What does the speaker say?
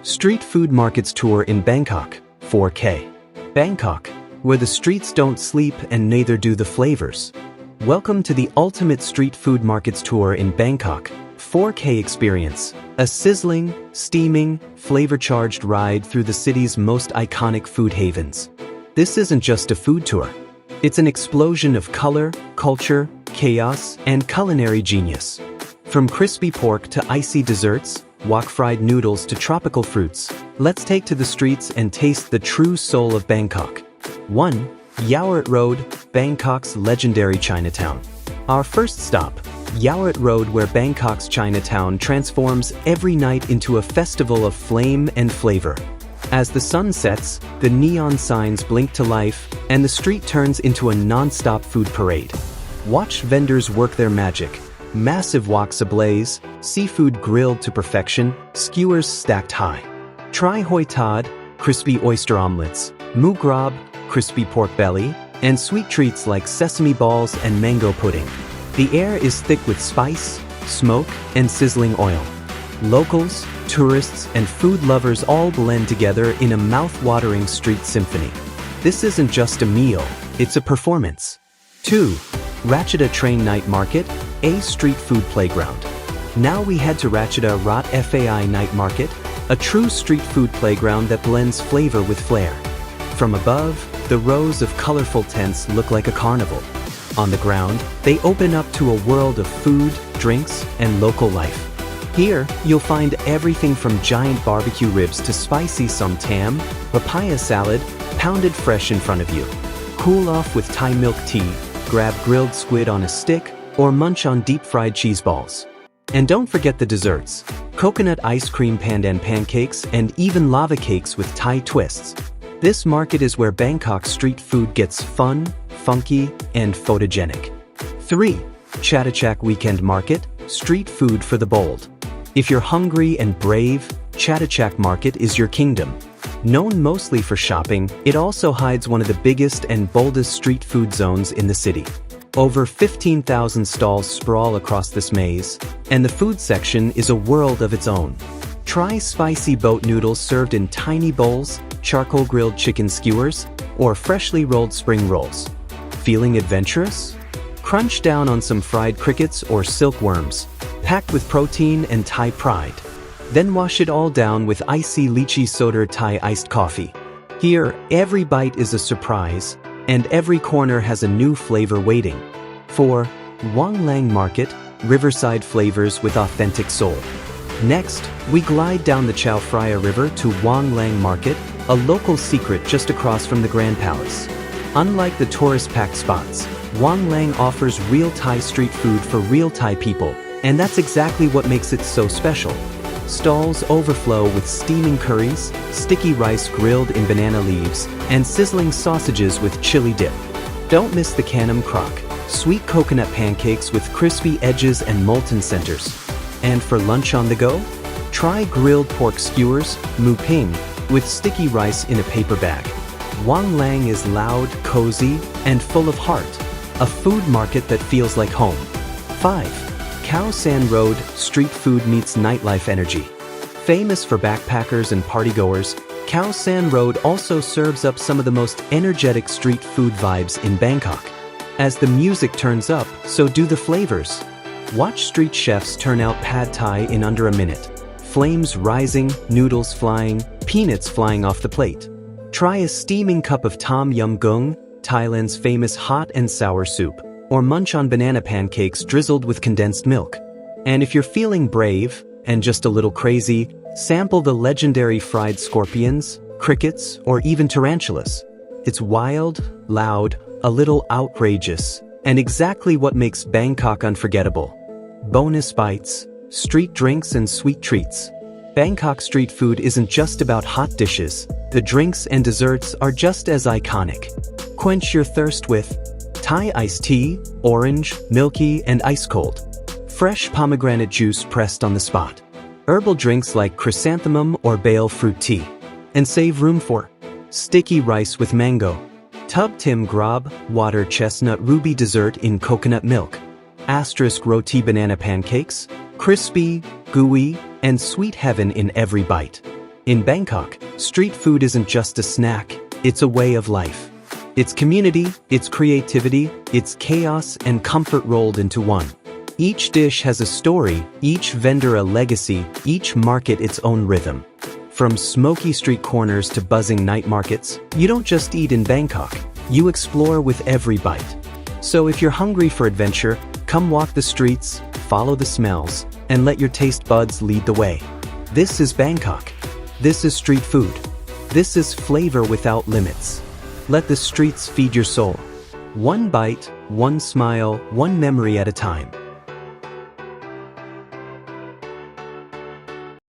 Street Food Markets Tour in Bangkok, 4K. Bangkok, where the streets don't sleep and neither do the flavors. Welcome to the ultimate street food markets tour in Bangkok, 4K experience. A sizzling, steaming, flavor-charged ride through the city's most iconic food havens. This isn't just a food tour. It's an explosion of color, culture, chaos, and culinary genius. From crispy pork to icy desserts, wok-fried noodles to tropical fruits, let's take to the streets and taste the true soul of Bangkok. 1. Yaowarat Road, Bangkok's legendary Chinatown. Our first stop, Yaowarat Road, where Bangkok's Chinatown transforms every night into a festival of flame and flavor. As the sun sets, the neon signs blink to life, and the street turns into a non-stop food parade. Watch vendors work their magic. Massive woks ablaze, seafood grilled to perfection, skewers stacked high. Try hoi tod, crispy oyster omelets, mu grab, crispy pork belly, and sweet treats like sesame balls and mango pudding. The air is thick with spice, smoke, and sizzling oil. Locals, tourists, and food lovers all blend together in a mouth-watering street symphony. This isn't just a meal, it's a performance. 2. Ratcheta Train Night Market, a street food playground. Now we head to Ratcheta FAI Night Market, a true street food playground that blends flavor with flair. From above, the rows of colorful tents look like a carnival. On the ground, they open up to a world of food, drinks, and local life. Here, you'll find everything from giant barbecue ribs to spicy som tam, papaya salad, pounded fresh in front of you. Cool off with Thai milk tea, grab grilled squid on a stick, or munch on deep-fried cheese balls. And don't forget the desserts, coconut ice cream pandan pancakes and even lava cakes with Thai twists. This market is where Bangkok street food gets fun, funky, and photogenic. 3. Chattach Weekend Market, street food for the bold. If you're hungry and brave, Chattach Market is your kingdom. Known mostly for shopping, it also hides one of the biggest and boldest street food zones in the city. Over 15,000 stalls sprawl across this maze, and the food section is a world of its own. Try spicy boat noodles served in tiny bowls, charcoal grilled chicken skewers, or freshly rolled spring rolls. Feeling adventurous? Crunch down on some fried crickets or silkworms, packed with protein and Thai pride. Then wash it all down with icy lychee soda Thai iced coffee. Here, every bite is a surprise, and every corner has a new flavor waiting. 4. Wong Market, Riverside flavors with authentic soul. Next, we glide down the Chao Phraya River to Wong Market, a local secret just across from the Grand Palace. Unlike the tourist-packed spots, Wong offers real Thai street food for real Thai people, and that's exactly what makes it so special. Stalls overflow with steaming curries, sticky rice grilled in banana leaves, and sizzling sausages with chili dip. Don't miss the kanam krok, sweet coconut pancakes with crispy edges and molten centers. And for lunch on the go? Try grilled pork skewers, mu ping, with sticky rice in a paper bag. Wong is loud, cozy, and full of heart. A food market that feels like home. 5. Khao San Road, street food meets nightlife energy. Famous for backpackers and partygoers, Khao San Road also serves up some of the most energetic street food vibes in Bangkok. As the music turns up, so do the flavors. Watch street chefs turn out pad thai in under a minute. Flames rising, noodles flying, peanuts flying off the plate. Try a steaming cup of tom yum goong, Thailand's famous hot and sour soup, or munch on banana pancakes drizzled with condensed milk. And if you're feeling brave, and just a little crazy, sample the legendary fried scorpions, crickets, or even tarantulas. It's wild, loud, a little outrageous, and exactly what makes Bangkok unforgettable. Bonus bites, street drinks, and sweet treats. Bangkok street food isn't just about hot dishes, the drinks and desserts are just as iconic. Quench your thirst with Thai iced tea, orange, milky, and ice cold. Fresh pomegranate juice pressed on the spot. Herbal drinks like chrysanthemum or bale fruit tea. And save room for sticky rice with mango. Tub tim grab, water chestnut ruby dessert in coconut milk. Asterisk roti banana pancakes, crispy, gooey, and sweet heaven in every bite. In Bangkok, street food isn't just a snack, it's a way of life. It's community, it's creativity, it's chaos and comfort rolled into one. Each dish has a story, each vendor a legacy, each market its own rhythm. From smoky street corners to buzzing night markets, you don't just eat in Bangkok, you explore with every bite. So if you're hungry for adventure, come walk the streets, follow the smells, and let your taste buds lead the way. This is Bangkok. This is street food. This is flavor without limits. Let the streets feed your soul. One bite, one smile, one memory at a time.